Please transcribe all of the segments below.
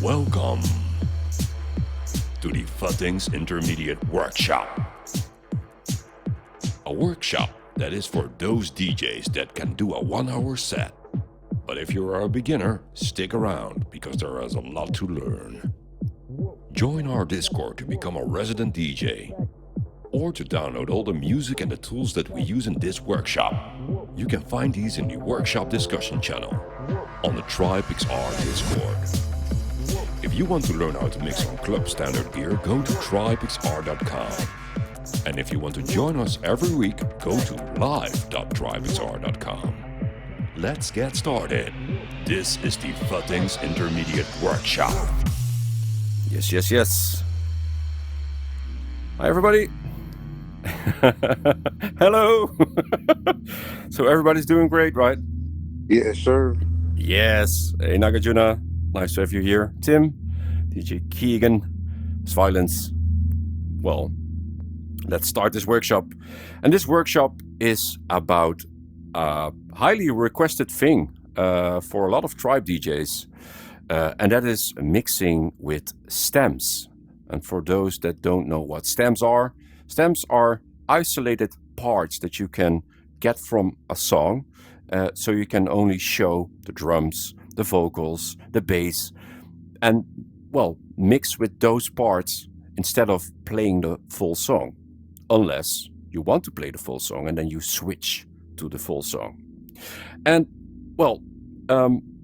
Welcome to the CDJ-3000X Intermediate Workshop. A workshop that is for those DJs that can do a 1-hour set. But if you are a beginner, stick around because there is a lot to learn. Join our Discord to become a resident DJ or to download all the music and the tools that we use in this workshop. You can find these in the workshop discussion channel on the TribeXR Discord. If you want to learn how to mix on club standard gear, go to tribexr.com. And if you want to join us every week, go to live.tribexr.com. Let's get started. This is the CDJ-3000X Intermediate Workshop. Yes. Hi, everybody. Hello. So everybody's doing great, right? Yes, sir. Yes. Hey, Nagarjuna. Nice to have you here. Tim, DJ Keegan, Violence. Well, let's start this workshop. And this workshop is about a highly requested thing for a lot of tribe DJs. And that is mixing with stems. And for those that don't know what stems are isolated parts that you can get from a song. So you can only show the drums, the vocals, the bass, and, well, mix with those parts instead of playing the full song. Unless you want to play the full song and then you switch to the full song. And, well,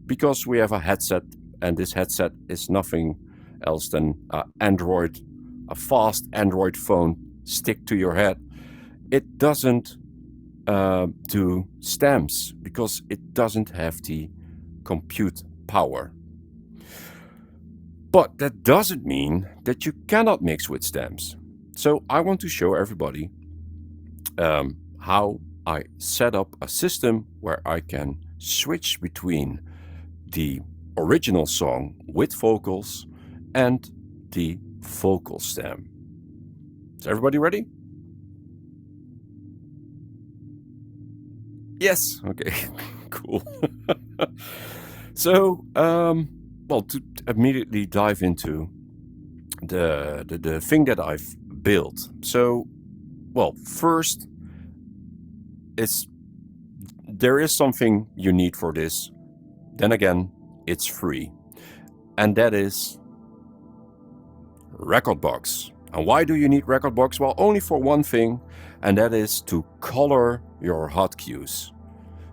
because we have a headset, and this headset is nothing else than a fast Android phone stick to your head, it doesn't do stems because it doesn't have the compute power. But that doesn't mean that you cannot mix with stems. So I want to show everybody how I set up a system where I can switch between the original song with vocals and the vocal stem. Is everybody ready? Yes. Okay. Cool. So, well, to immediately dive into the thing that I've built. So, well, first, there is something you need for this. Then again, it's free, and that is Rekordbox. And why do you need Rekordbox? Well, only for one thing, and that is to color your hot cues.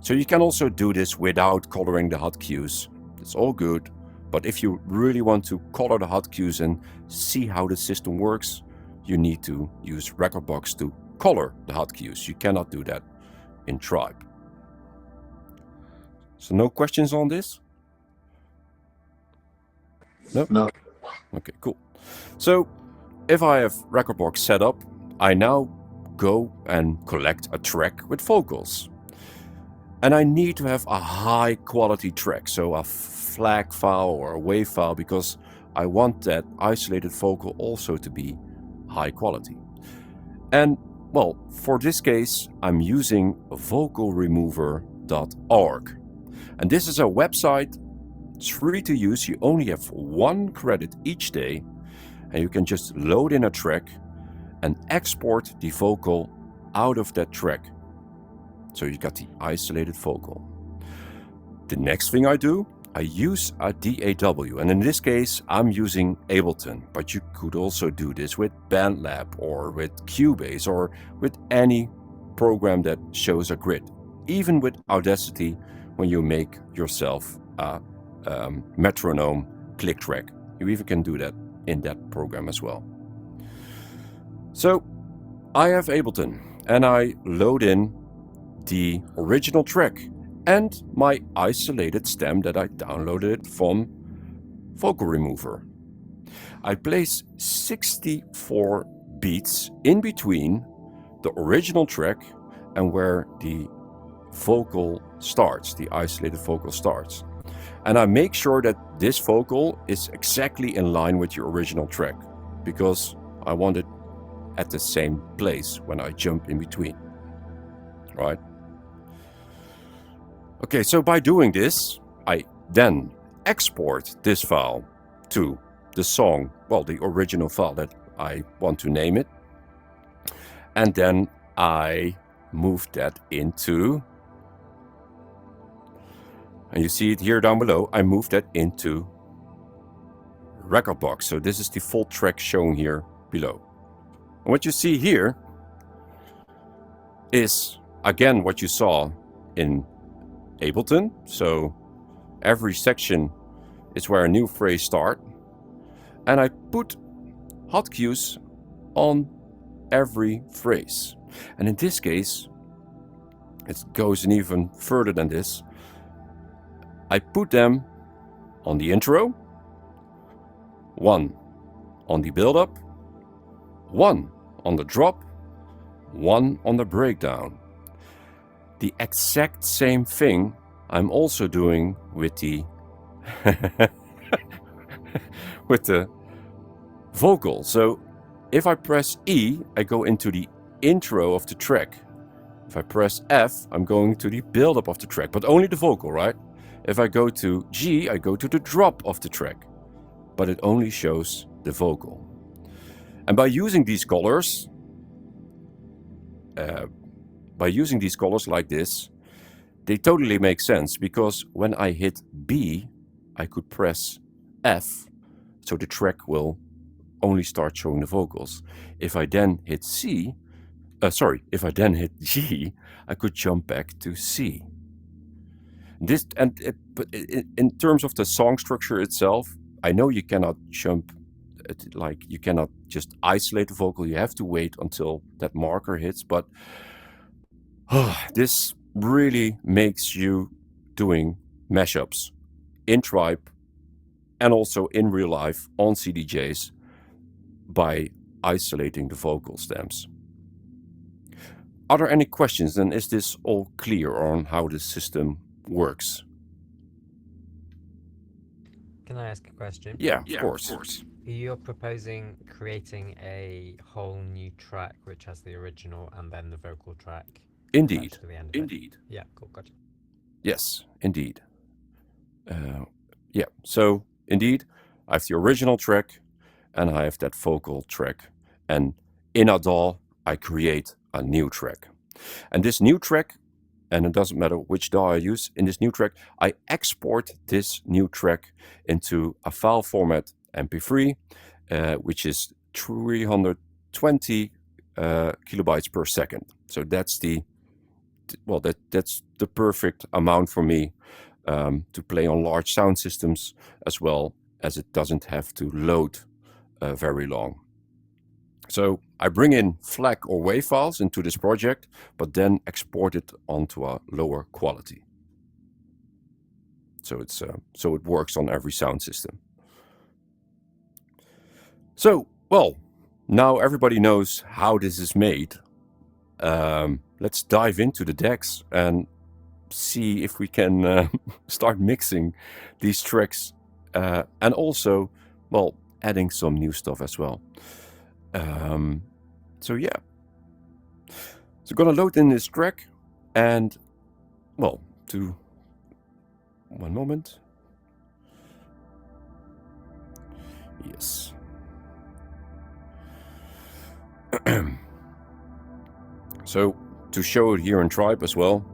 So you can also do this without coloring the hot cues. It's all good, but if you really want to color the hot cues and see how the system works, you need to use Rekordbox to color the hot cues. You cannot do that in Tribe. So no questions on this? No? Okay, cool. So if I have Rekordbox set up, I now go and collect a track with vocals. And I need to have a high quality track, so a FLAC file or a WAV file, because I want that isolated vocal also to be high quality. And, well, for this case, I'm using vocalremover.org. And this is a website. It's free to use. You only have 1 credit each day, and you can just load in a track and export the vocal out of that track. So you got the isolated vocal. The next thing I do, I use a DAW, and in this case I'm using Ableton, but you could also do this with BandLab or with Cubase or with any program that shows a grid. Even with Audacity, when you make yourself a metronome click track, you even can do that in that program as well. So I have Ableton and I load in the original track and my isolated stem that I downloaded from Vocal Remover. I place 64 beats in between the original track and where the vocal starts, the isolated vocal starts. And I make sure that this vocal is exactly in line with your original track because I want it at the same place when I jump in between, right? Okay, so by doing this, I then export this file to the song, well, the original file that I want to name it. And then I move that into, and you see it here down below, I move that into record box. So this is the full track shown here below. And what you see here is again what you saw in Ableton. So every section is where a new phrase starts, and I put hot cues on every phrase. And in this case, it goes even further than this. I put them on the intro, one on the build-up, one on the drop, one on the breakdown. The exact same thing I'm also doing with the with the vocal. So if I press E, I go into the intro of the track. If I press F, I'm going to the build-up of the track, but only the vocal, right? If I go to G, I go to the drop of the track, but it only shows the vocal. And by using these colors, like this, they totally make sense, because when I hit B, I could press F, so the track will only start showing the vocals. If I then hit if I then hit G, I could jump back to C. This, but in terms of the song structure itself, I know you cannot jump, like you cannot just isolate the vocal. You have to wait until that marker hits. But this really makes you doing mashups in Tribe and also in real life on CDJs by isolating the vocal stems. Are there any questions, and is this all clear on how the system works? Can I ask a question? Yeah, of course. You're proposing creating a whole new track which has the original and then the vocal track? Indeed. To the end of it? Yeah, cool, gotcha. Yes, indeed. Yeah, so indeed, I have the original track and I have that vocal track. And in a DAW, I create a new track. And this new track, and it doesn't matter which DAW I use, in this new track, I export this new track into a file format MP3, which is 320 kilobytes per second. So that's that's the perfect amount for me to play on large sound systems, as well as it doesn't have to load very long. So I bring in FLAC or WAV files into this project, but then export it onto a lower quality. So it works on every sound system. So, well, now everybody knows how this is made. Let's dive into the decks and see if we can start mixing these tracks and also, well, adding some new stuff as well. So yeah, so I'm gonna load in this track, and well, to one moment. Yes. So to show it here in Tribe as well,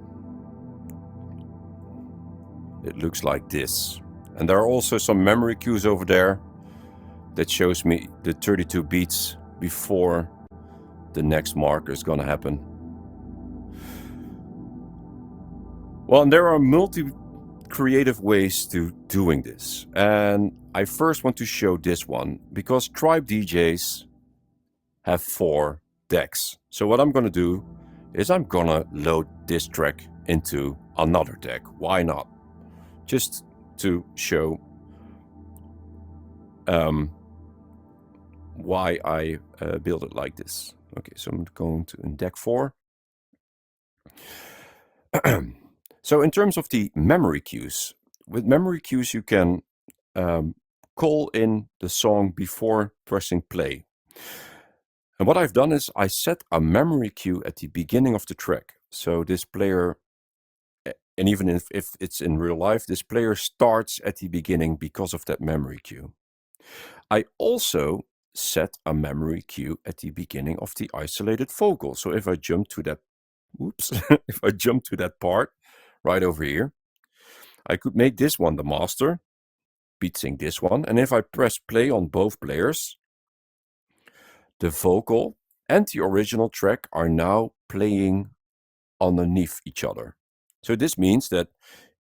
it looks like this, and there are also some memory cues over there that shows me the 32 beats before the next marker is gonna happen. Well, and there are creative ways to doing this, and I first want to show this one because Tribe DJs have 4 decks. So what I'm gonna do is I'm gonna load this track into another deck. Why not? Just to show why I build it like this. Okay, so I'm going to in deck 4. So in terms of the memory cues, with memory cues you can call in the song before pressing play. And what I've done is I set a memory cue at the beginning of the track. So this player, and even if it's in real life, this player starts at the beginning because of that memory cue. I also set a memory cue at the beginning of the isolated vocal. So if I jump to that, if I jump to that part right over here, I could make this one the master, beat sync this one, and if I press play on both players, the vocal and the original track are now playing underneath each other. So this means that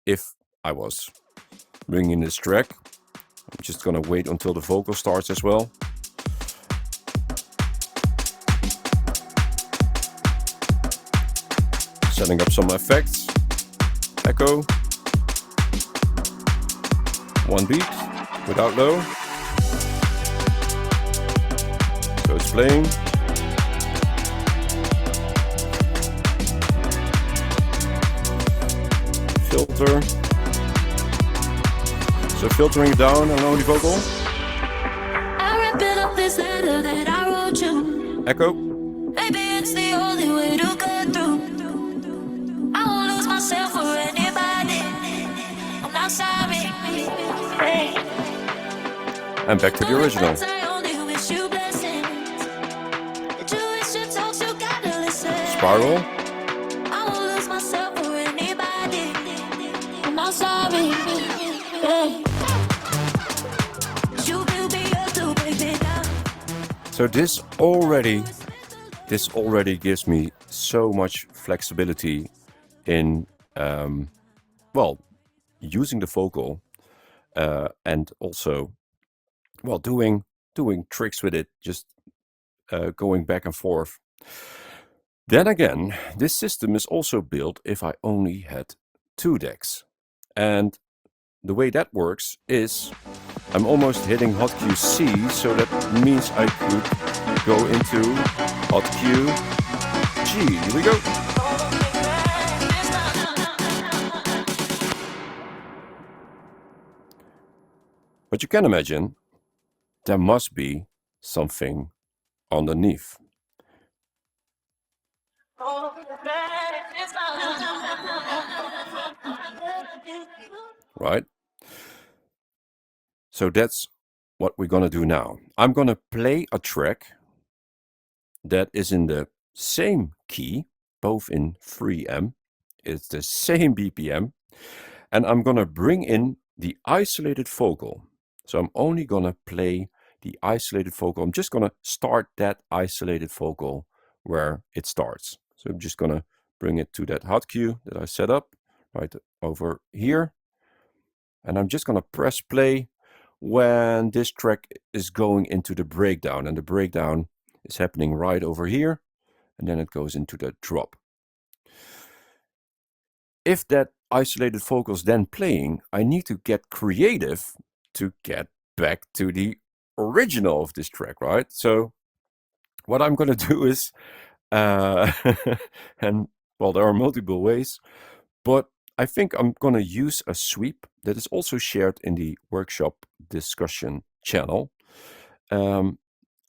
if I was bringing this track, I'm just gonna wait until the vocal starts as well. Setting up some effects, echo, one beat without low. So it's playing. Filter. So filtering down and low the vocal. I wrap it up this letter that I wrote you. Echo. Maybe it's the only way to go through. I won't lose myself for anybody. I'm not sorry. Hey. And back to the original. I only wish you blessings. Intuition talks, you gotta listen. Spiral. I won't lose myself for anybody. I'm not sorry. Hey. You will be up to break me down. So this already gives me so much flexibility in well, using the vocal and also well doing tricks with it, just going back and forth. Then again, this system is also built if I only had 2 decks, and the way that works is I'm almost hitting hotkey C, so that means I could go into hotkey G. Here we go. But you can imagine there must be something underneath. Right? So that's what we're gonna do now. I'm gonna play a track that is in the same key, both in 3M. It's the same BPM. And I'm gonna bring in the isolated vocal. So I'm only gonna play the isolated vocal. I'm just gonna start that isolated vocal where it starts. So I'm just gonna bring it to that hot cue that I set up right over here. And I'm just gonna press play when this track is going into the breakdown. And the breakdown is happening right over here. And then it goes into the drop. If that isolated vocal is then playing, I need to get creative to get back to the original of this track, right? So what I'm going to do is, and well, there are multiple ways, but I think I'm going to use a sweep that is also shared in the workshop discussion channel. And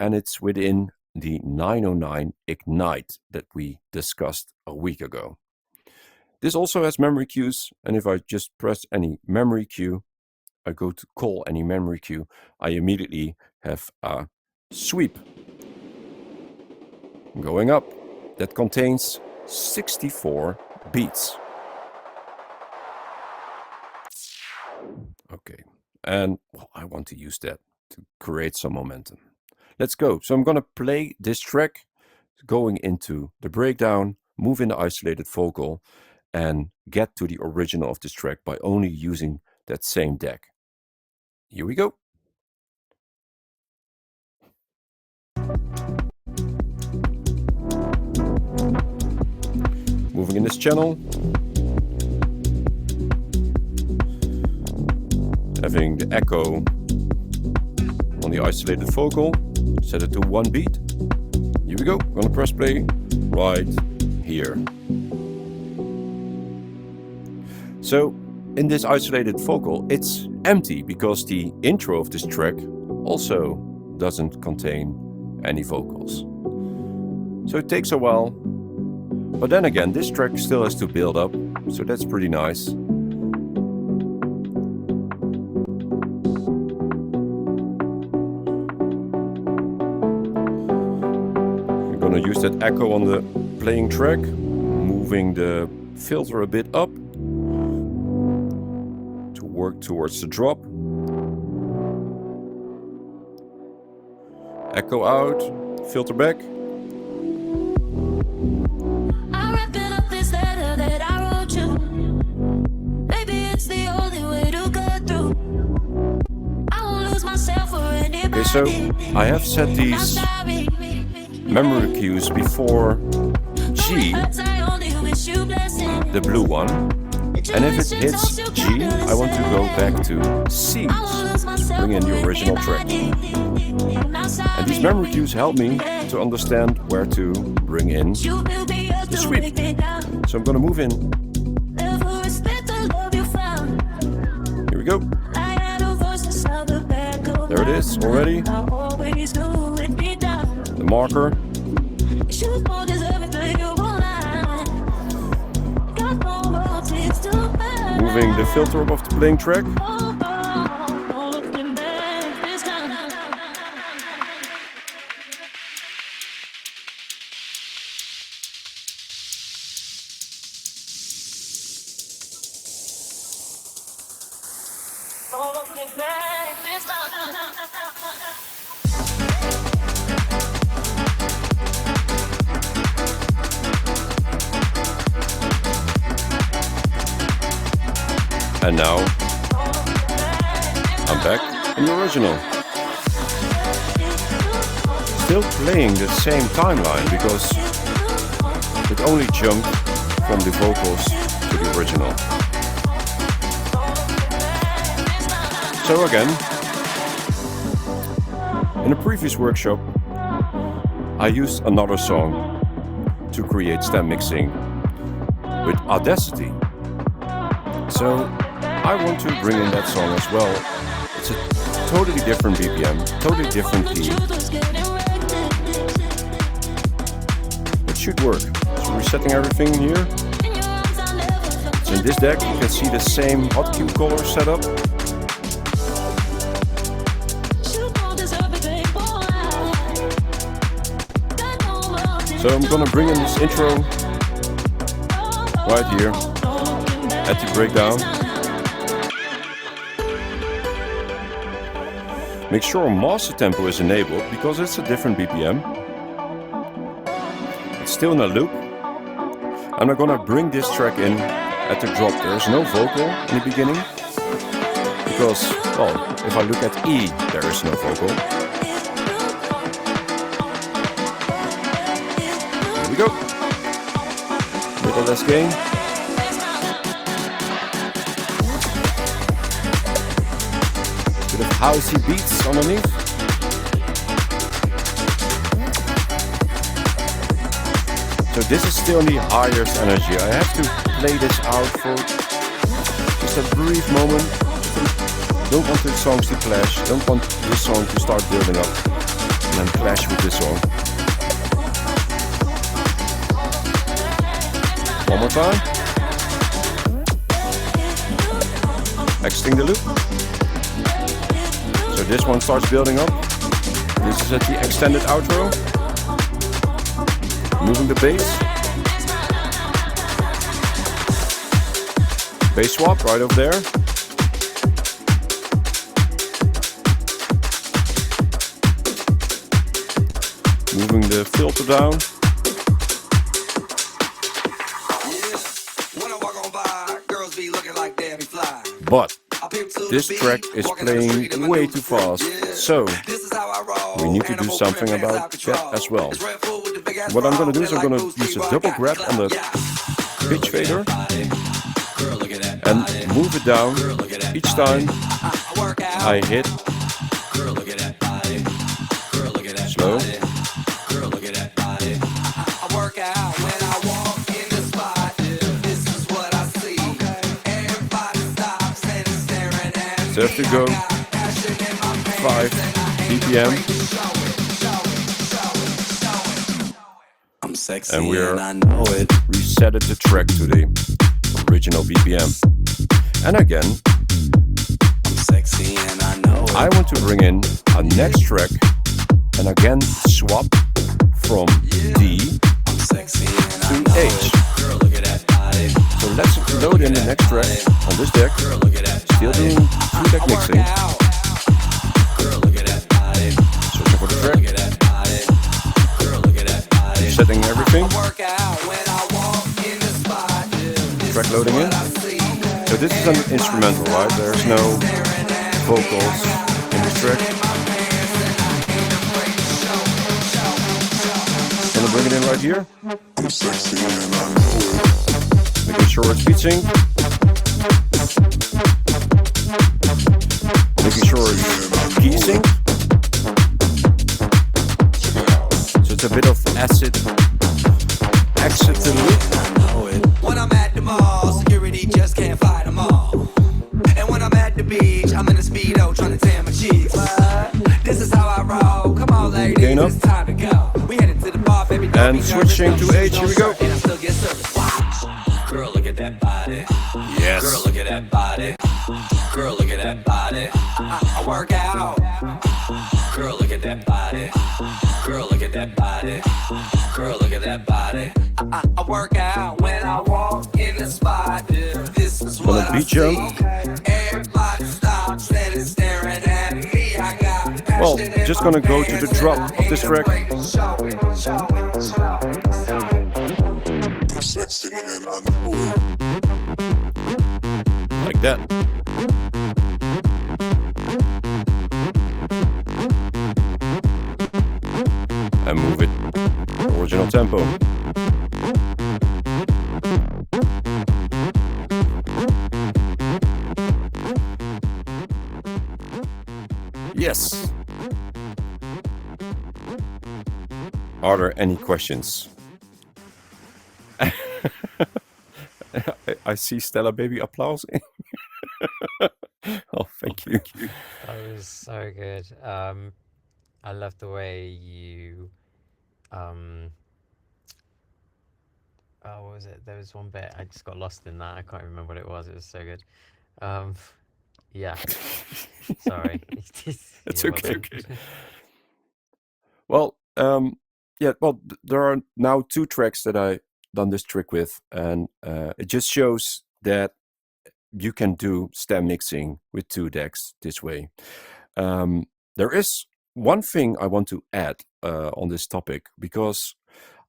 it's within the 909 Ignite that we discussed a week ago. This also has memory cues, and if I just press any memory cue, I go to call any memory cue, I immediately have a sweep going up that contains 64 beats. Okay, and well, I want to use that to create some momentum. Let's go. So I'm going to play this track going into the breakdown, move in the isolated vocal, and get to the original of this track by only using that same deck. Here we go. Moving in this channel. Having the echo on the isolated vocal. Set it to 1 beat. Here we go. I'm gonna press play right here. So in this isolated vocal, it's empty because the intro of this track also doesn't contain any vocals. So it takes a while, but then again, this track still has to build up, so that's pretty nice. use that echo on the playing track, moving the filter a bit up to work towards the drop. Echo out, filter back. I'm wrapping up this letter that I wrote you. Baby, it's the only way to go through. I won't lose myself for anybody. Okay, so I have set these memory cues before G, the blue one, and if it hits G, I want to go back to C to bring in the original track. And these memory cues help me to understand where to bring in the sweep. So I'm gonna move in. Here we go. There it is already. The marker. Moving the filter above the playing track. And now I'm back in the original. Still playing the same timeline because it only jumped from the vocals to the original. So again, in a previous workshop, I used another song to create stem mixing with Audacity. So I want to bring in that song as well. It's a totally different BPM, totally different key. It should work. So resetting everything here. So in this deck you can see the same hot cue color setup. So I'm gonna bring in this intro right here at the breakdown. Make sure master tempo is enabled because it's a different BPM. It's still in a loop. And I'm gonna bring this track in at the drop. There's no vocal in the beginning because, well, if I look at E, there is no vocal. Here we go. Little less gain. Bit of housey beats underneath. So this is still in the highest energy. I have to play this out for just a brief moment. Don't want the songs to clash. Don't want this song to start building up and then clash with this song. One more time. Exiting the loop. So this one starts building up. This is at the extended outro. Moving the bass. Bass swap right over there. Moving the filter down. But this track is playing way too fast, so we need to do something about that as well. What I'm going to do is I'm going to use a double grab on the pitch fader and move it down each time I hit slow. So I have to go 5 BPM. And we're resetted the track to the original BPM. And again, I want to bring in a next track and again swap from D to H. So let's load in the next track on this deck. Still doing 2-deck mixing. Searching for the track. Setting everything. Track loading in. So this is an instrumental, right? There's no vocals in this track. Gonna bring it in right here. Making sure it's beat sync. Making sure it's key sync. So it's a bit of acid to loop. When I'm at the mall, security just can't fight them all. And when I'm at the beach, I'm in a Speedo trying to tan my cheeks. This is how I roll. Come on, ladies, it's time to go. We headed to the bar, baby. And switching to H, here we go. And I still get service. Girl, look at that body. Yes. Girl, look at that body. Girl, look at that body. I work out. Girl, look at that body. Girl, look at that body. Girl, look at that body. I work out when I walk in the spot. This is what I see. Everybody stops and is staring at me. I got well, just gonna go to the drop of this track. Like that. And move it original tempo. Yes. Are there any questions? I see Stella baby applauding. Oh, thank you. That was so good. I love the way you oh, what was it? There was one bit I just got lost in that. I can't remember what it was. It was so good. Yeah. Sorry. It's okay. Well, yeah. Well, there are now 2 tracks that I done this trick with, and it just shows that you can do stem mixing with 2 decks this way. There is one thing I want to add on this topic, because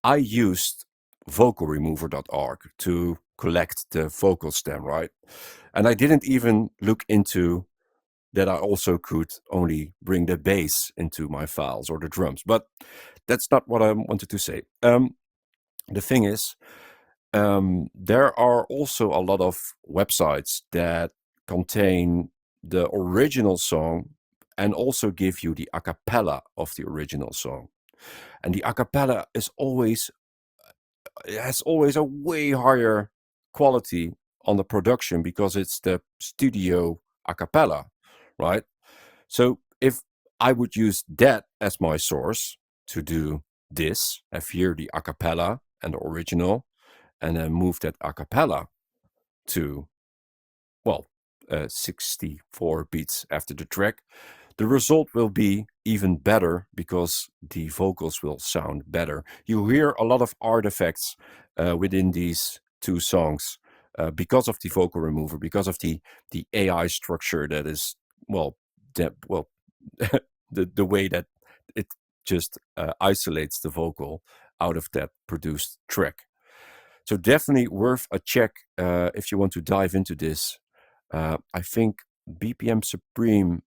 I used vocalremover.org to collect the vocal stem, right? And I didn't even look into that I also could only bring the bass into my files or the drums, but that's not what I wanted to say. The thing is, there are also a lot of websites that contain the original song and also give you the a cappella of the original song. And the a cappella is always, it has always a way higher quality on the production because it's the studio a cappella, right? So if I would use that as my source to do this, have here the a cappella and the original, and then move that a cappella to, well, 64 beats after the track, the result will be even better because the vocals will sound better. You hear a lot of artifacts within these 2 songs because of the vocal remover, because of the AI structure that is, well, the way that it just isolates the vocal out of that produced track. So definitely worth a check if you want to dive into this. I think BPM Supreme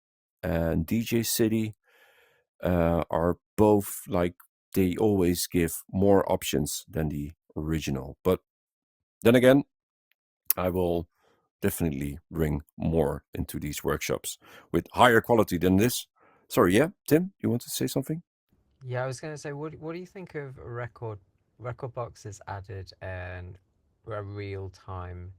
and DJ City are both, like, they always give more options than the original. But then again, I will definitely bring more into these workshops with higher quality than this. Sorry, yeah, Tim, you want to say something? Yeah, I was going to say, what do you think of Rekordbox has added a real-time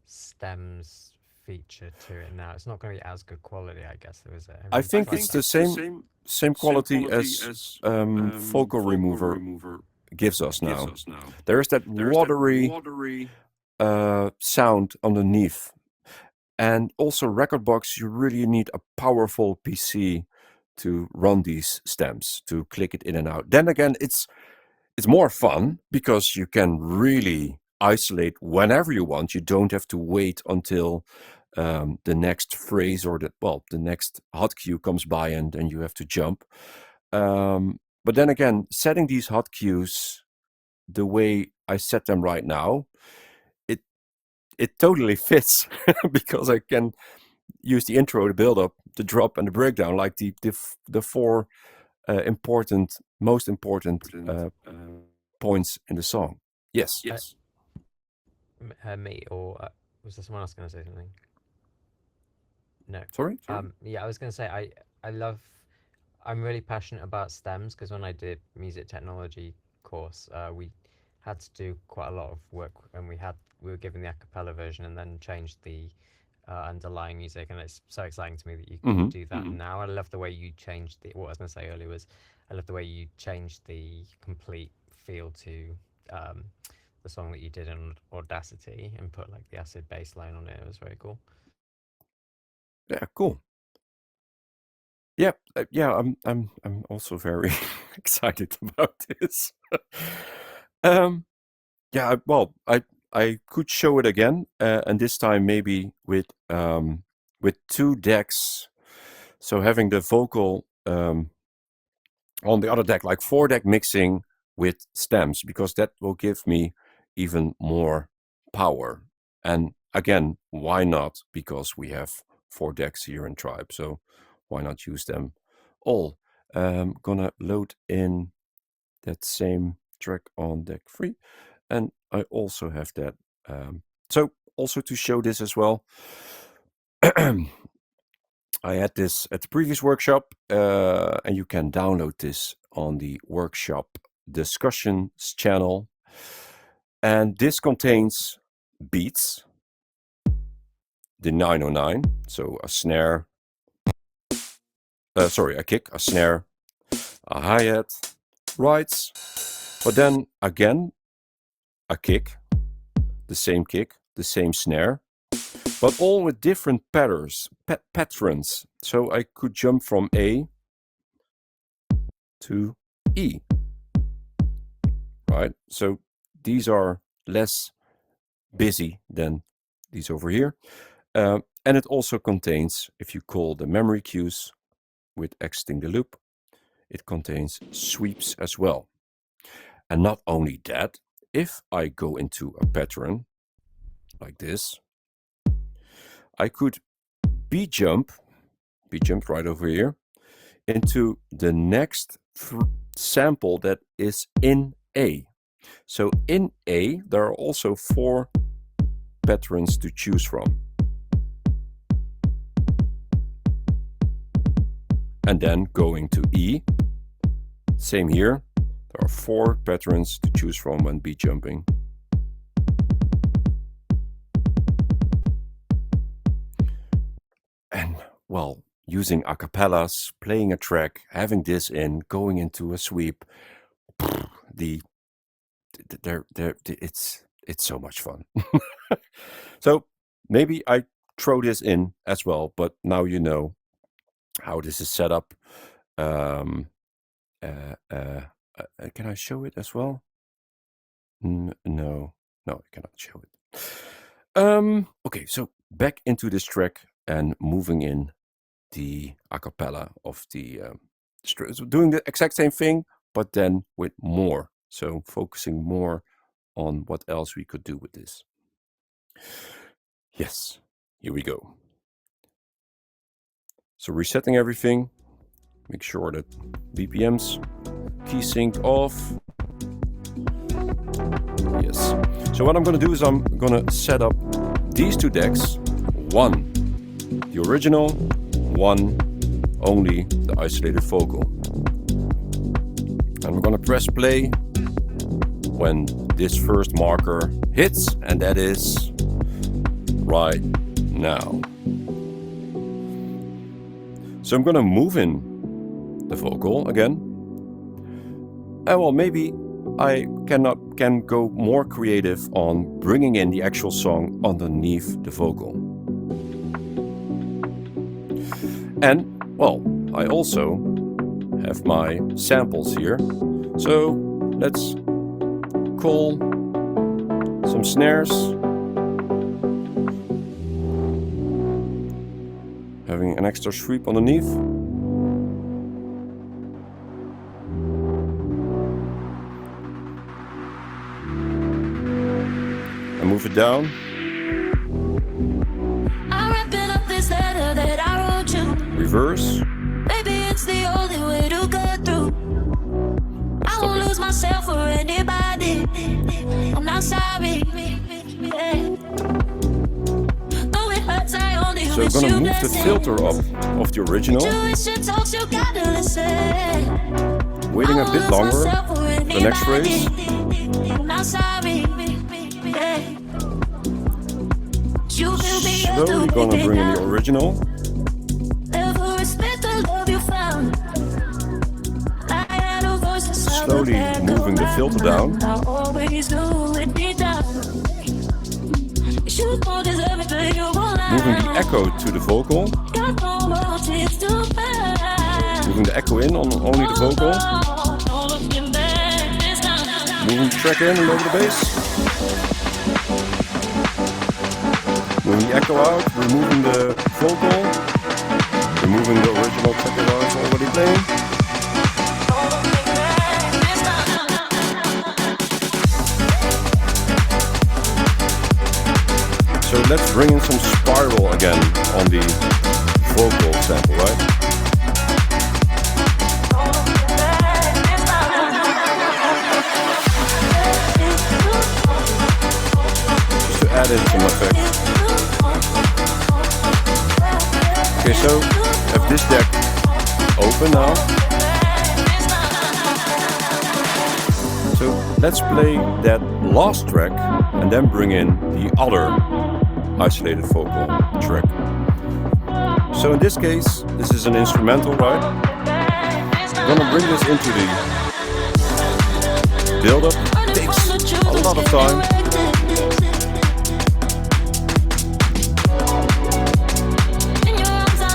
stems feature to it now? It's not going to be as good quality, I guess. There was I think it's the same quality as Vocal Remover gives us now. There is that watery sound underneath. And also Rekordbox, you really need a powerful PC to run these stems, to click it in and out. Then again, it's more fun because you can really isolate whenever you want. You don't have to wait until the next phrase or the next hot cue comes by and then you have to jump. But then again, setting these hot cues the way I set them right now, it totally fits because I can use the intro, the build-up, the drop, and the breakdown, like the four most important points in the song. Yes. Me, or was there someone else going to say something? No. Sorry? Yeah, I was going to say I'm really passionate about stems because when I did music technology course, we had to do quite a lot of work, and we were given the a cappella version and then changed the underlying music, and it's so exciting to me that you can do that now. I love the way you changed what I was going to say earlier was I love the way you changed the complete feel to the song that you did in Audacity and put like the acid bass line on it. It was very cool. Yeah, cool. Yeah, I'm also very excited about this. Yeah, well, I could show it again, and this time maybe with 2 decks. So having the vocal on the other deck, like 4-deck mixing with stems, because that will give me even more power. And again, why not? Because we have 4 decks here in Tribe, so why not use them all? Gonna load in that same track on deck 3, and I also have that. So also to show this as well, I had this at the previous workshop, and you can download this on the workshop discussions channel. And this contains beats, the 909, so a snare, a kick, a snare, a hi-hat, rights, but then again, a kick, the same snare, but all with different patterns. So I could jump from A to E, right? So these are less busy than these over here. And it also contains, if you call the memory cues with exiting the loop, it contains sweeps as well. And not only that, if I go into a pattern like this, I could B-jump right over here, into the next sample that is in A. So in A, there are also 4 patterns to choose from. And then going to E, same here, there are 4 patterns to choose from when beat jumping. And well, using acapellas, playing a track, having this in, going into a sweep, it's so much fun. So maybe I throw this in as well, but now you know how this is set up. Can I show it as well? No, I cannot show it. Okay, so back into this track and moving in the acapella of the doing the exact same thing, but then with more. So focusing more on what else we could do with this. Yes, here we go. So resetting everything, make sure that BPMs, key sync off. Yes. So what I'm going to do is I'm going to set up these 2 decks. 1, the original, 1, only the isolated vocal. And we're going to press play when this first marker hits, and that is right now. So I'm going to move in the vocal again. And well, maybe I can go more creative on bringing in the actual song underneath the vocal. And well, I also have my samples here. So let's call some snares, having an extra sweep underneath. And move it down. I'm wrapping up this letter that I wrote you. Reverse. Maybe it's the only way to get through. I won't lose myself for anybody. I'm not sorry. Yeah. Though it hurts, I only So we're wish gonna you move the blessing. filter up of the original, Intuition talks, you gotta listen. waiting a bit longer for the next phrase. I'm not sorry. Yeah. You will be Slowly gonna bring in the original. Never respect the love you found. Slowly moving the filter down. I always knew it'd be done. You don't deserve it, but you won't lie. Moving the echo to the vocal. Got no motives to find. Moving the echo in on only the vocal. Don't look back this time. Moving the track in and over the bass. Moving the echo out, removing the vocal. Removing the original track that I was already playing. So let's bring in some spiral again on the vocal sample, right? Just to add in some effect. Okay, so I have this deck open now. So let's play that last track and then bring in the other isolated vocal track. So in this case, this is an instrumental, right? I'm gonna bring this into the build-up. It takes a lot of time.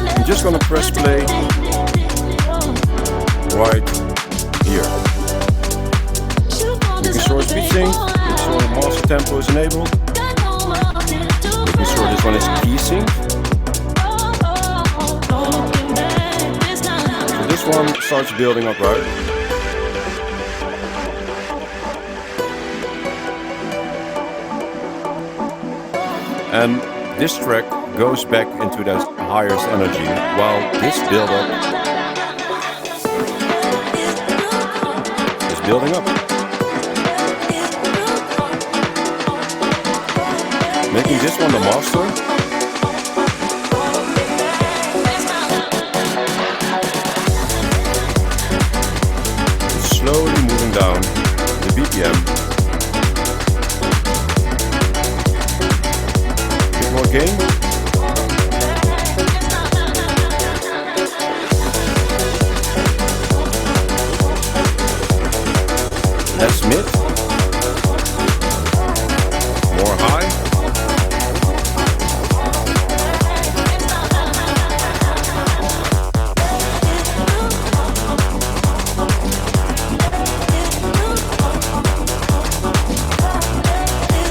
I'm just gonna press play right here. Making sure it's beat synced, making sure the master tempo is enabled. Making sure this one is key synced. So this one starts building up, right? And this track goes back into that highest energy while this build-up is building up. Making this one the master. Slowly moving down the BPM. A bit more gain. Less mid. More high.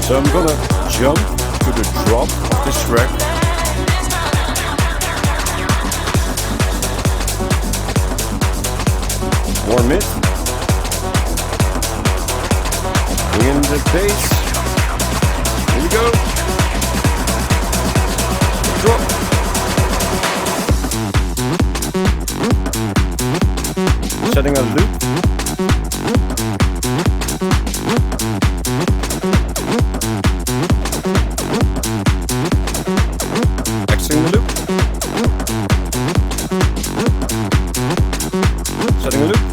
So I'm gonna jump to the drop of this track. More mid. Bring in the bass. Here we go. Drop. Setting a loop. Exiting the loop. Setting a loop.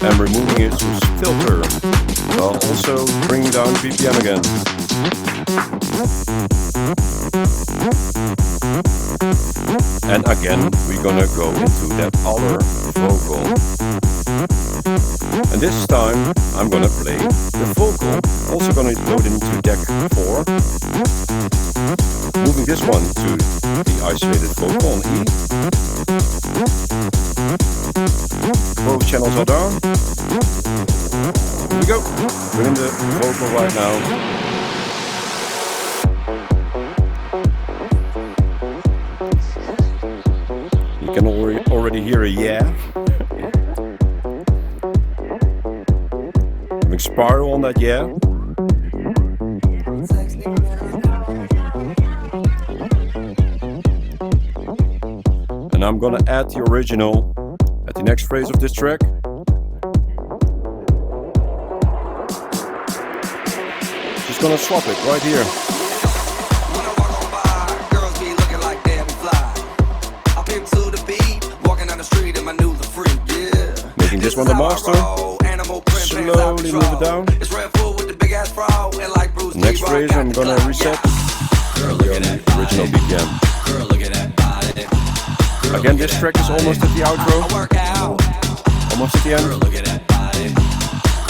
And removing its filter while also bringing down BPM again. And again, we're gonna go into that other vocal. And this time I'm gonna play the vocal, also gonna load it into deck 4. Moving this one to the isolated vocal on E. Both channels are down. Here we go. We're in the vocal right now. You can already hear a yeah. Having spiral on that yeah. And I'm gonna add the original at the next phrase of this track. Just gonna swap it right here. Making this one the master. Slowly move it down. The next phrase I'm gonna reset. The original BPM. Again, this track is almost at the outro. Almost at the end.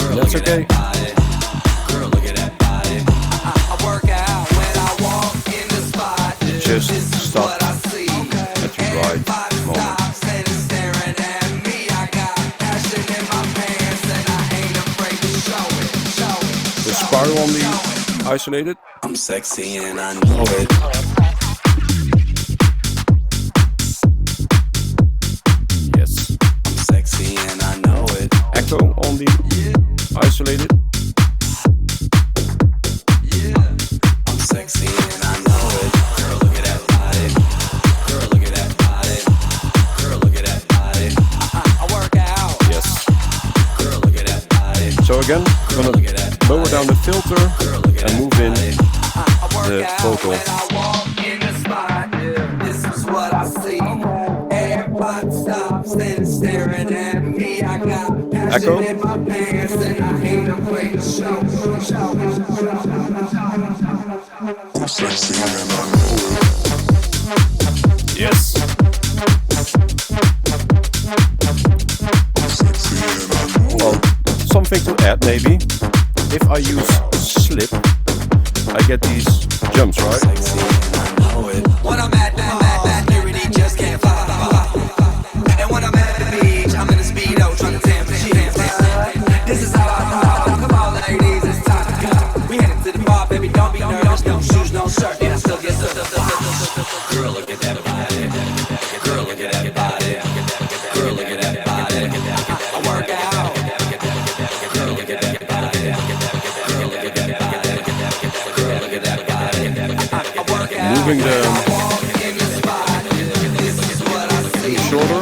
And that's okay. Just stop at the right moment. The spiral on the isolated. I'm sexy and I know it. Yes. I'm sexy and I know it. Echo on the isolated. I'm sexy and I know it. Girl, look at that body. Girl, look at that body. Girl, look at that body. I work out. Yes. Girl, look at that body. So again, I'm gonna lower down the filter and move in the vocal. Echo. Yes. Well, something to add maybe. If I use slip, I get these jumps, right? When I'm at security just can't fly. And when I'm at the beach, I'm in a speedo trying to tamp the cheese. This is how I thought. Come on, ladies, it's time to go. We headed to the bar, baby, don't be nervous. No shoes, no shirt, and I still get girl, look at that body. Girl, look at that body. Girl, look at that body. I work out. Girl, look at that body. Girl, look at that body. Girl, look at that body. I work out. Moving the shoulder.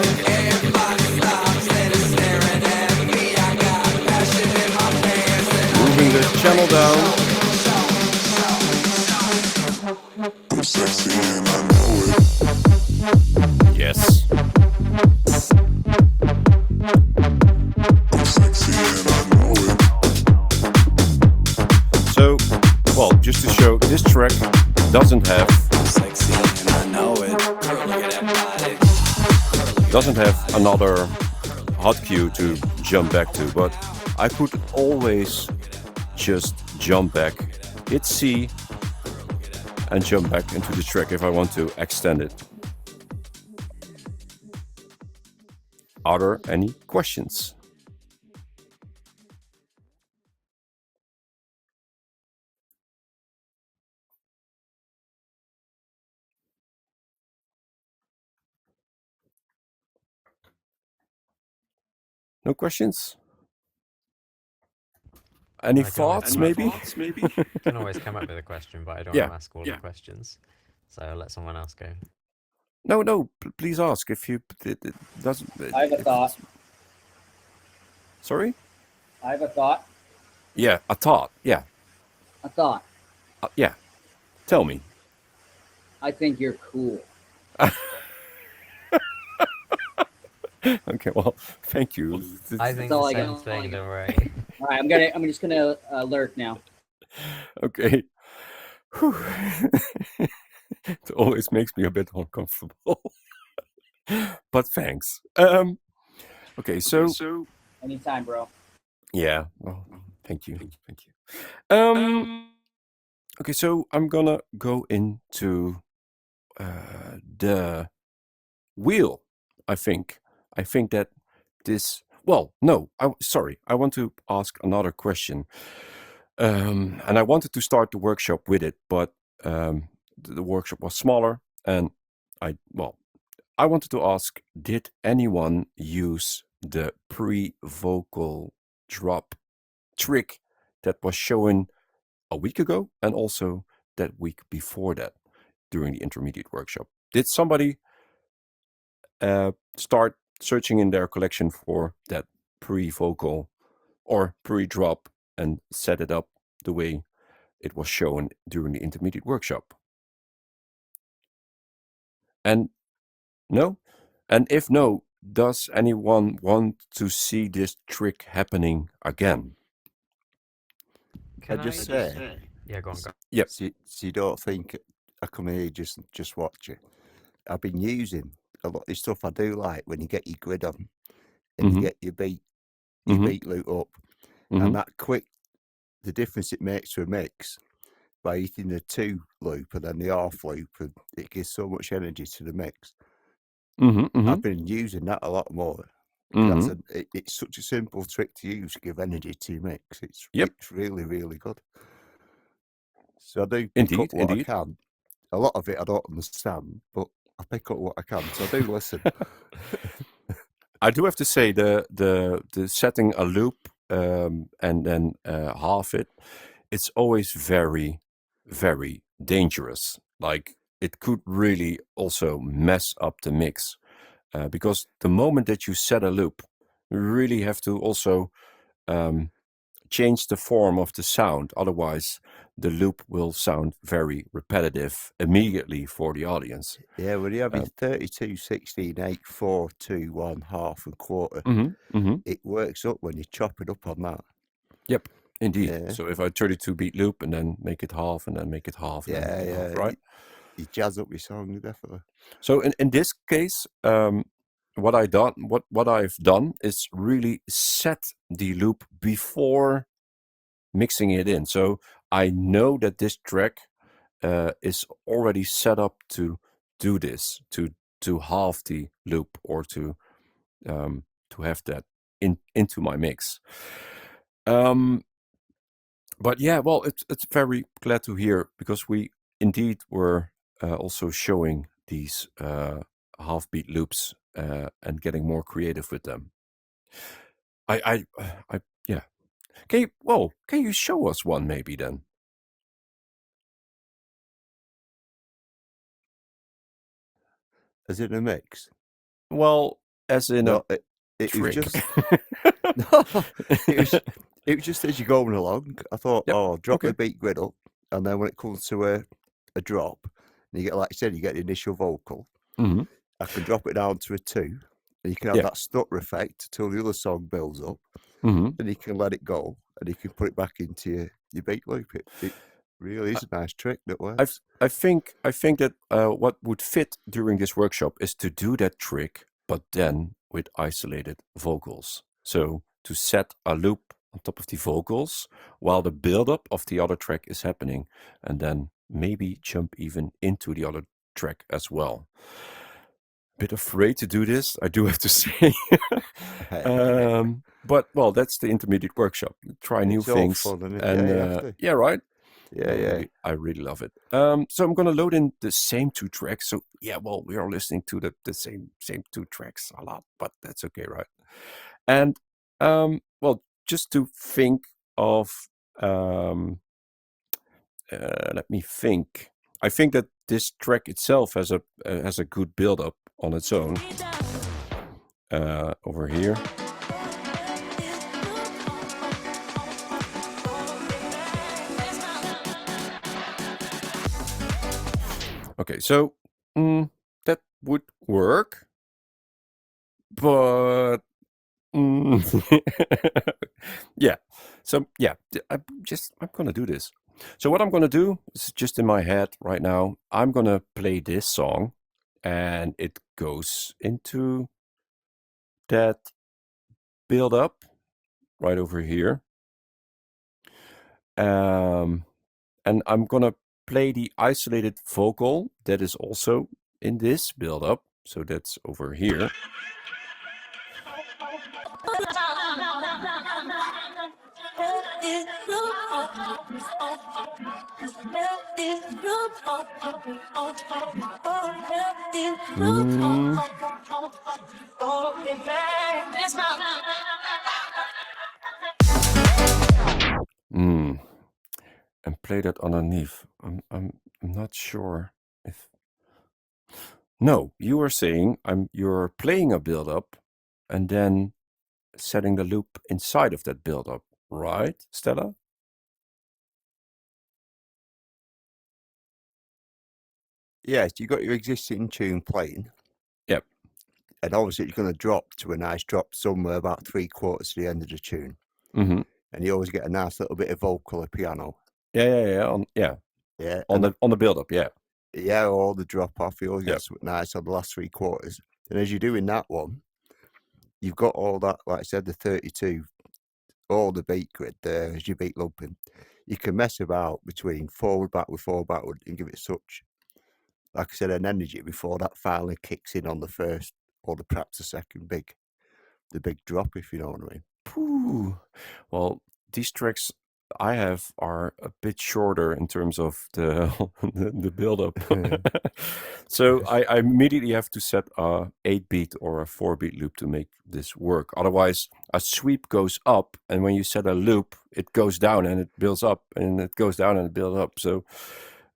Moving the channel down. I'm sexy and I know it. Yes. I'm sexy and I know it. So, well, just to show, this track doesn't have Sexy and I know it. Girl, look at that body. doesn't have another hot cue to jump back to, but I could always just jump back, hit C, and jump back into the track if I want to extend it. Are there any questions? No questions? Any I can always thoughts, come up- maybe? can always come up with a question, but I don't Yeah, want to ask all the questions. So I'll let someone else go. No, please ask if you. It doesn't. I have a thought. Sorry? I have a thought. Yeah, a thought. Yeah, A thought. yeah. Tell me. I think you're cool. Okay, well, thank you. I think all the I same got. thing, don't worry. All right, I'm just gonna lurk now. Okay. Whew. It always makes me a bit uncomfortable. But thanks. Okay, so Anytime, bro. Yeah. Well, thank you. Thank you. Okay, so I'm gonna go into the wheel. I think. I think that this. Well, no. Sorry. I want to ask another question. And I wanted to start the workshop with it, but the workshop was smaller, and I wanted to ask: did anyone use the pre-vocal drop trick that was shown a week ago, and also that week before that during the intermediate workshop? Did somebody start searching in their collection for that pre-vocal or pre-drop and set it up the way it was shown during the intermediate workshop? And no? And if no, does anyone want to see this trick happening again? Can I just say, Yeah, go on. Go. Yep. so you don't think I come here just watch it. I've been using a lot of the stuff I do like when you get your grid on and you get your beat loop up, and that quick, the difference it makes to a mix by hitting the 2 loop and then the half loop, and it gives so much energy to the mix. I've been using that a lot more. It's such a simple trick to use to give energy to your mix. It's really, really good. So I do pick up what I can. A lot of it I don't understand, but I pick up what I can. So I do listen. I do have to say the setting a loop and then half it, it's always very, very dangerous. Like it could really also mess up the mix because the moment that you set a loop, you really have to also change the form of the sound. Otherwise, the loop will sound very repetitive immediately for the audience. Yeah, when you have your 32, 16, 8, 4, 2, 1, half, and quarter, it works up when you chop it up on that. Yep, indeed. Yeah. So if I 32 beat loop and then make it half and then make it half, and then make it half, right? You jazz up your song, definitely. So in this case, what I've done is really set the loop before mixing it in. So I know that this track is already set up to do this, to halve the loop or to have that into my mix. But yeah, well, it's very glad to hear, because we indeed were also showing these half beat loops and getting more creative with them. I yeah. Can you show us one maybe then? As in a mix? Well, as in No, a it trick. was just no, it was just as you're going along. I thought, drop the beat grid up, and then when it comes to a drop, and you get, like you said, you get the initial vocal. I can drop it down to a 2, and you can have that stutter effect till the other song builds up, and you can let it go, and you can put it back into your beat loop. It really is a nice trick that works. I think that what would fit during this workshop is to do that trick, but then with isolated vocals. So to set a loop on top of the vocals while the build-up of the other track is happening, and then maybe jump even into the other track as well. A bit afraid to do this, I do have to say. But well, that's the intermediate workshop. Try new things. Fun, isn't it? And yeah, right. Yeah. I really love it. So I'm gonna load in the same 2 tracks. So yeah, well, we are listening to the same 2 tracks a lot, but that's okay, right? And well, just to think of, let me think. I think that this track itself has a good build up on its own. Over here. Okay, so that would work, but yeah. So yeah, I'm gonna do this. So what I'm gonna do is just in my head right now. I'm gonna play this song, and it goes into that build up right over here. And I'm gonna play the isolated vocal that is also in this build-up. So that's over here. And play that underneath. I'm not sure if. No, you were saying you're playing a build-up and then setting the loop inside of that build-up, right, Stella? Yes, you got your existing tune playing. Yep. And obviously it's going to drop to a nice drop somewhere about 3/4 to the end of the tune. Mm-hmm. And you always get a nice little bit of vocal or piano. Yeah. On the build-up, yeah. Yeah, or the drop off. You always Yep. get something nice on the last 3/4. And as you're doing that one, you've got all that, like I said, the 32, all the beat grid there as you beat lumping. You can mess about between forward, backward, and give it such, like I said, an energy before that finally kicks in on the first or perhaps the second the big drop, if you know what I mean. Pooh. Well, these tracks I have are a bit shorter in terms of the the build-up. So I immediately have to set a 8-beat or a 4-beat loop to make this work. Otherwise, a sweep goes up, and when you set a loop, it goes down and it builds up, and it goes down and it builds up. So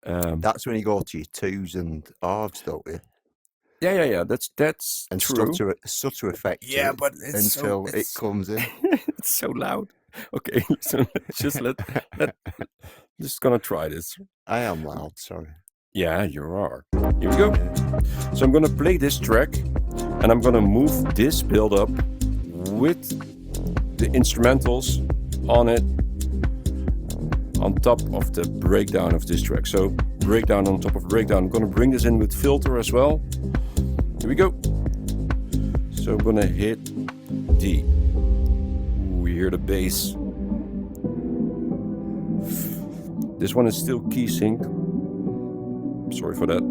that's when you go to your twos and halves, don't you? Yeah. That's and true. Stutter effect. Yeah, but it's until it comes in. It's so loud. Okay, so let's just just gonna try this. I am loud, sorry. Yeah, you are. Here we go. So I'm gonna play this track, and I'm gonna move this build up with the instrumentals on it, on top of the breakdown of this track. So breakdown on top of breakdown. I'm gonna bring this in with filter as well. Here we go. So I'm gonna hit D. We hear the bass. This one is still key sync. Sorry for that.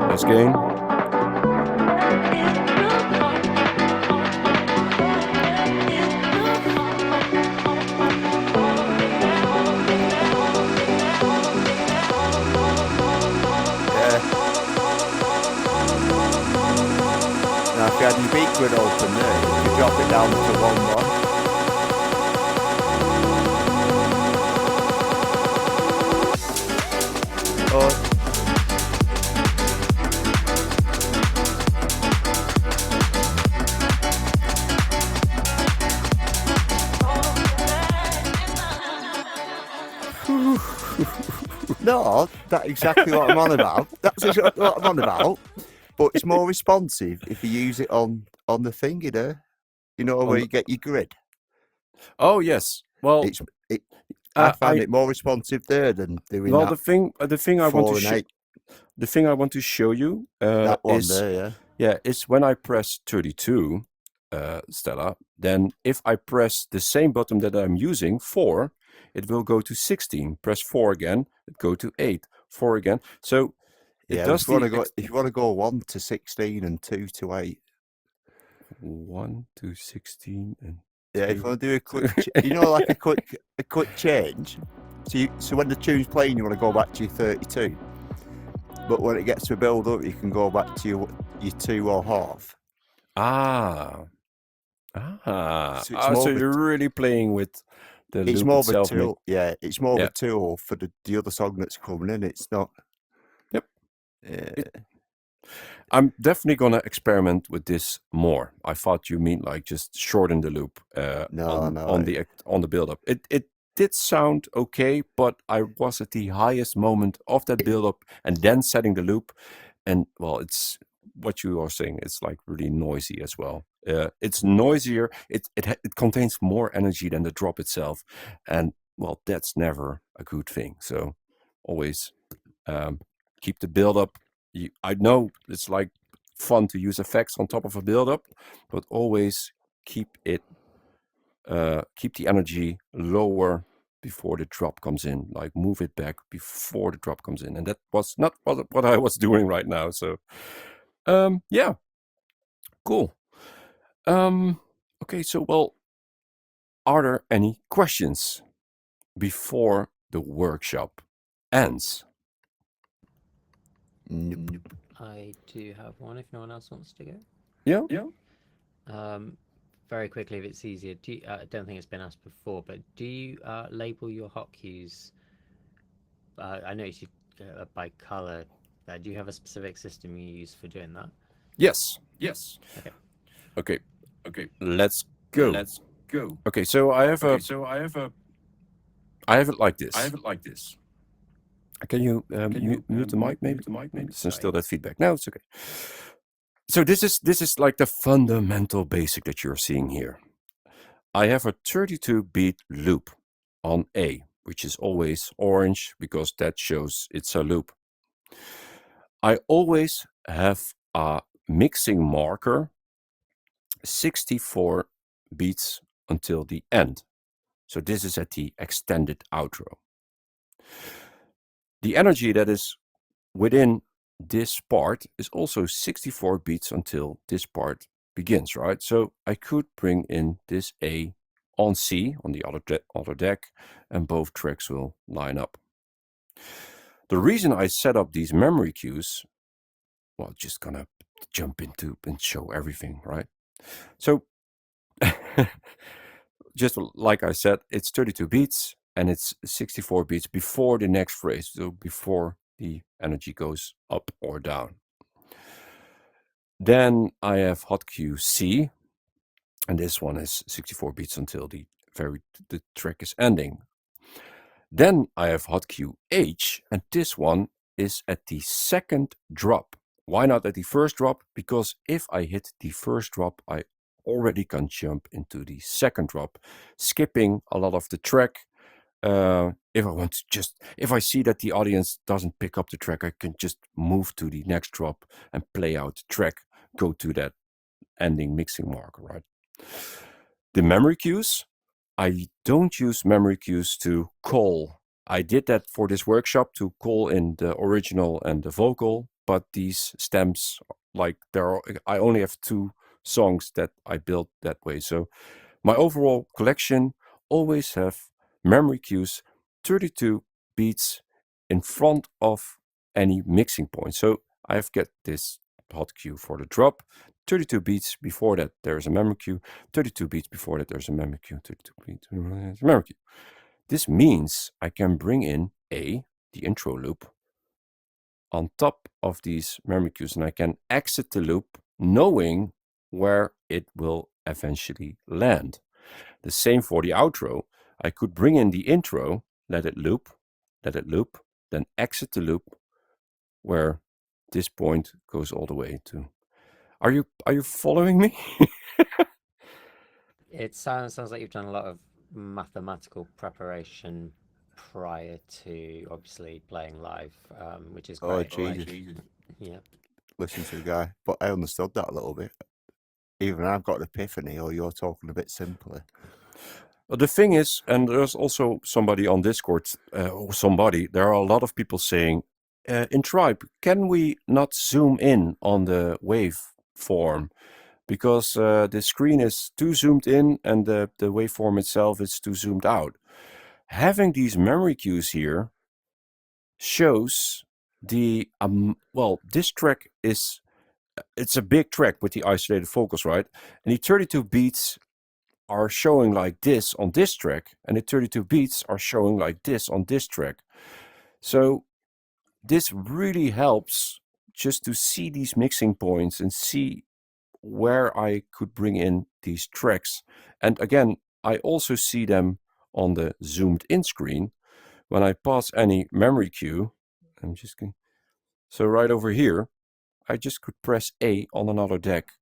Nice gain. Now, if you had your beat grid open there, you could drop it down to 1/1. No, that's exactly what I'm on about. That's exactly what I'm on about. But it's more responsive if you use it on the thing, you know. You know where you get your grid. Oh yes. Well, I find it more responsive there than doing that. Well, the thing I want to show you that one is there, yeah. Is when I press 32, Stella. Then if I press the same button that I'm using, 4, it will go to 16. Press 4 again, it go to 8. 4 again. So it does. If you want to go 1 to 16 and 2 to 8. 1 to 16 and. Yeah, if you want to do a quick, like a quick change. So when the tune's playing, you want to go back to your 32. But when it gets to a build up, you can go back to your 2 or half. So you're really playing with the loop more itself. Of a tool. Yeah, it's more of a tool for the other song that's coming in. It's not. Yep. I'm definitely gonna experiment with this more. I thought you mean like just shorten the loop on the build up. It did sound okay, but I was at the highest moment of that build up and then setting the loop, and well, it's what you are saying. It's like really noisy as well. It's noisier. It contains more energy than the drop itself, and well, that's never a good thing. So always keep the build up I know it's like fun to use effects on top of a build-up, but always keep the energy lower before the drop comes in. Like move it back before the drop comes in, and that was not what I was doing right now. So, yeah, cool. Okay, so well, are there any questions before the workshop ends? Nope. I do have one if no one else wants to go. Yeah. Very quickly, if it's easier, I don't think it's been asked before, but do you label your hotkeys? I noticed you by color. Do you have a specific system you use for doing that? Yes. Okay. Okay. Let's go. Okay, so I have it like this. Can you mute the mic, maybe? There's still that feedback. No, it's okay. So this is like the fundamental basic that you're seeing here. I have a 32-beat loop on A, which is always orange because that shows it's a loop. I always have a mixing marker 64 beats until the end. So this is at the extended outro. The energy that is within this part is also 64 beats until this part begins, right? So I could bring in this A on C on the other deck, and both tracks will line up. The reason I set up these memory cues, well, just gonna jump into and show everything, right? So just like I said, it's 32 beats and it's 64 beats before the next phrase, so before the energy goes up or down. Then I have hot cue C, and this one is 64 beats until the track is ending. Then I have hot cue H, and this one is at the second drop. Why not at the first drop? Because if I hit the first drop, I already can jump into the second drop, skipping a lot of the track. If I see that the audience doesn't pick up the track, I can just move to the next drop and play out the track, go to that ending mixing marker, right? The memory cues, I don't use memory cues to call. I did that for this workshop to call in the original and the vocal, but these stems, I only have 2 songs that I built that way. So my overall collection always have memory cues 32 beats in front of any mixing point. So I've got this hot cue for the drop, 32 beats before that there's a memory cue, 32 beats before that there's a memory cue, 32 beats, memory cue. This means I can bring in the intro loop, on top of these memory cues, and I can exit the loop knowing where it will eventually land. The same for the outro. I could bring in the intro, let it loop, then exit the loop where this point goes all the way to. Are you following me? It sounds like you've done a lot of mathematical preparation prior to obviously playing live, which is Oh, great. Jesus. Yeah. Listen to the guy. But I understood that a little bit. Even I've got an epiphany, or you're talking a bit simply. Well, the thing is, and there's also somebody on Discord, there are a lot of people saying, in Tribe, can we not zoom in on the waveform? Because the screen is too zoomed in and the waveform itself is too zoomed out. Having these memory cues here shows the, this track it's a big track with the isolated vocals, right? And the 32 beats are showing like this on this track, and the 32 beats are showing like this on this track. So this really helps just to see these mixing points and see where I could bring in these tracks. And again, I also see them on the zoomed in screen when I pass any memory cue. I'm just going. So right over here, I just could press A on another deck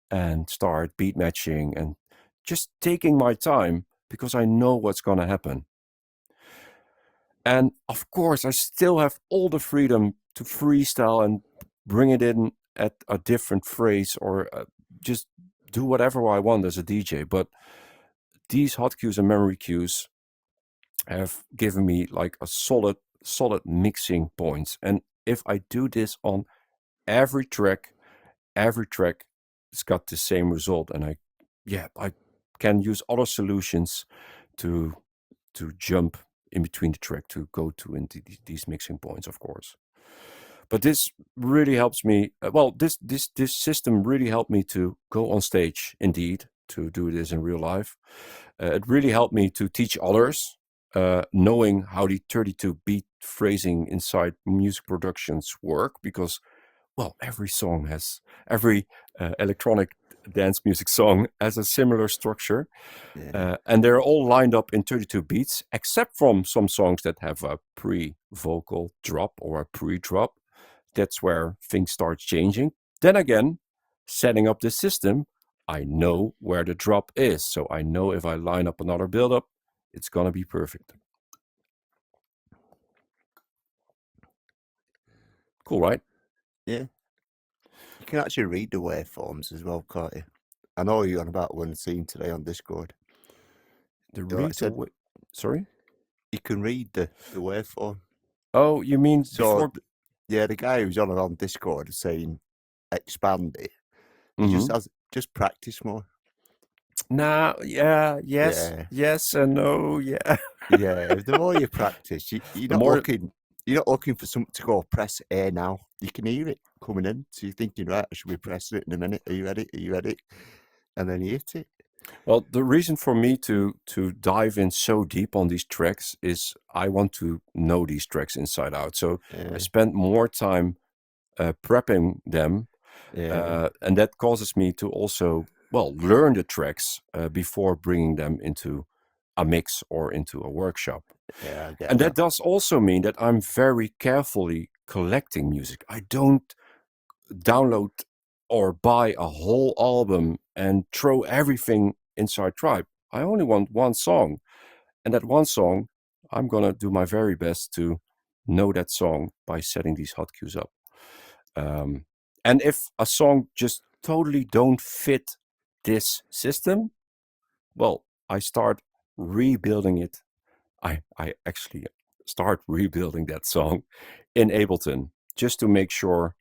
and start beat matching and just taking my time because I know what's going to happen. And of course, I still have all the freedom to freestyle and bring it in at a different phrase, or just do whatever I want as a DJ. But these hot cues and memory cues have given me like a solid mixing points. And if I do this on every track it's got the same result. And I can use other solutions to jump in between the track to go to into these mixing points, of course. But this really helps me. This system really helped me to go on stage, indeed, to do this in real life. It really helped me to teach others, knowing how the 32-beat phrasing inside music productions work, because, well, every electronic dance music song has a similar structure, and they're all lined up in 32 beats, except from some songs that have a pre-vocal drop or a pre-drop. That's where things start changing. Then again, setting up the system, I know where the drop is. So I know if I line up another build-up, it's going to be perfect. Cool, right? Yeah. You can actually read the waveforms as well, can't you? I know you're on about one scene today on Discord. Sorry? You can read the waveform. Oh, you mean so? The guy who's on Discord is saying expand it. He just practice more. Nah, yes and no, yeah. Yeah, the more you practice, you're not looking for something to go press A now. You can hear it coming in, so you're thinking, right, I should be pressing it in a minute. Are you ready? And then you hit it. Well, the reason for me to dive in so deep on these tracks is I want to know these tracks inside out. So I spend more time prepping them, and that causes me to also, learn the tracks before bringing them into a mix or into a workshop. Yeah, I get and that does also mean that I'm very carefully collecting music. I don't download or buy a whole album and throw everything inside Tribe. I only want one song, and that one song, I'm gonna do my very best to know that song by setting these hot cues up. And if a song just totally don't fit this system, I start rebuilding it. I actually start rebuilding that song in Ableton just to make sure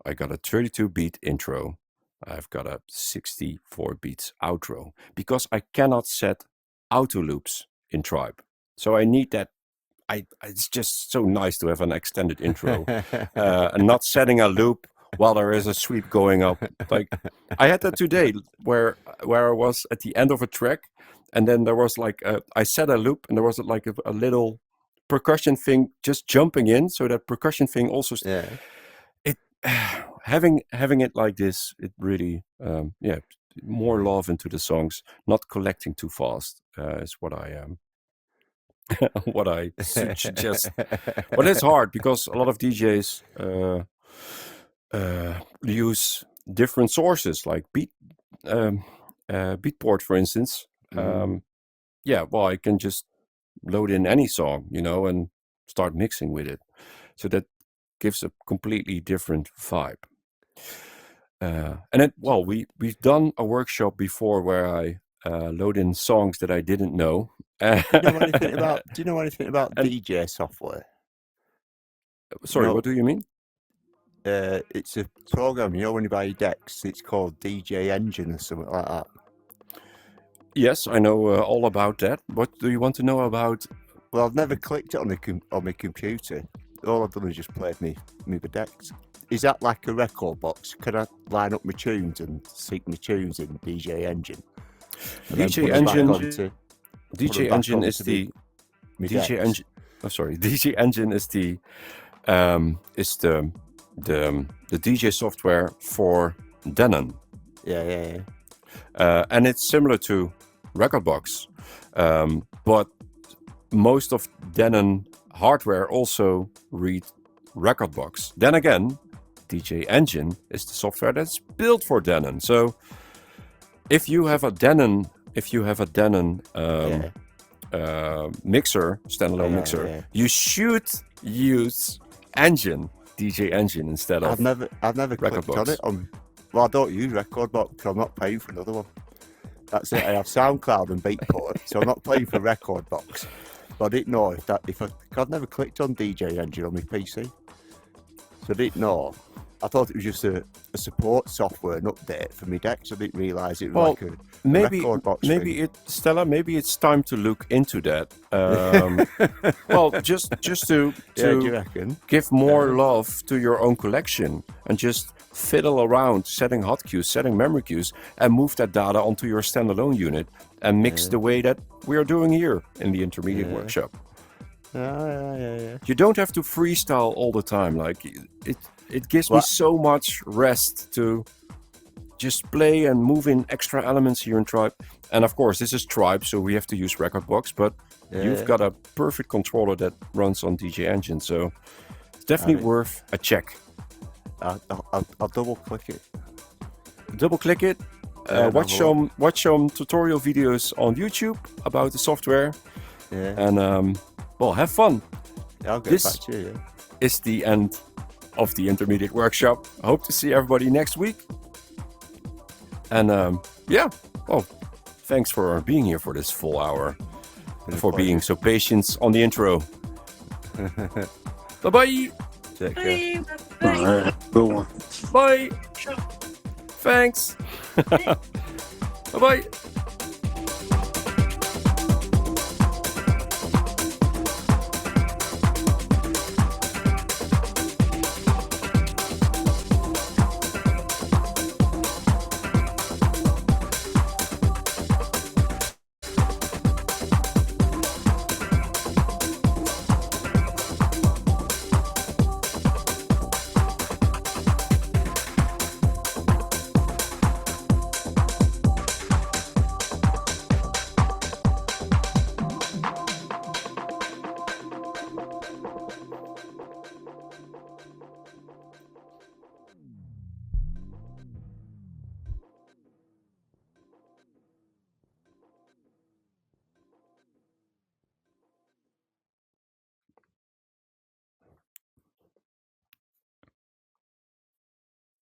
I got a 32-beat intro. I've got a 64 beats outro, because I cannot set auto loops in Tribe. So I need that. It's just so nice to have an extended intro and not setting a loop while there is a sweep going up. Like I had that today where I was at the end of a track, and then there was like I set a loop, and there was like a little percussion thing just jumping in. So that percussion thing also having it like this, it really more love into the songs, not collecting too fast is what I am. What I suggest. But it's hard because a lot of DJs use different sources, like Beatport, for instance. I can just load in any song, and start mixing with it. So that gives a completely different vibe. We've done a workshop before where I load in songs that I didn't know. Do you know anything about DJ software? Sorry, what do you mean? It's a program, when you buy decks, it's called DJ Engine or something like that. Yes, I know all about that. What do you want to know about? Well, I've never clicked it on my computer. All I've done is just played me the decks. Is that like a record box? Can I line up my tunes and sync my tunes in DJ Engine? DJ Engine is the DJ Engine. Oh, sorry. DJ Engine is the DJ software for Denon. Yeah. And it's similar to Rekordbox, but most of Denon hardware also read Rekordbox. Then again, DJ Engine is the software that's built for Denon. So if you have a Denon mixer, standalone mixer, you should use Engine DJ Engine instead of. I've never Record clicked on Box. it. Well, I don't use Record Box. I'm not paying for another one. That's it. I have SoundCloud and Beatport, so I'm not paying for Record Box. But I didn't know I've never clicked on DJ Engine on my PC, so I didn't know. I thought it was just a support software, an update for my decks. I didn't realise it was like a Record Box thing. Stella, maybe it's time to look into that. Well, just to do you reckon? give more love to your own collection and just fiddle around setting hot queues, setting memory queues, and move that data onto your standalone unit and mix the way that we are doing here in the intermediate workshop. Yeah. You don't have to freestyle all the time. Like it gives me so much rest to just play and move in extra elements here in Tribe. And of course, this is Tribe, so we have to use Record Box, but you've got a perfect controller that runs on DJ Engine, so it's definitely worth a check. I'll double click it. Double click it. Watch some tutorial videos on YouTube about the software. Yeah. And well, have fun. I'll get back to you. Is the end of the intermediate workshop. I hope to see everybody next week. And well, thanks for being here for this full hour and for being so patient on the intro. Bye-bye. Take care. All right, good one. Bye. Thanks. Bye-bye.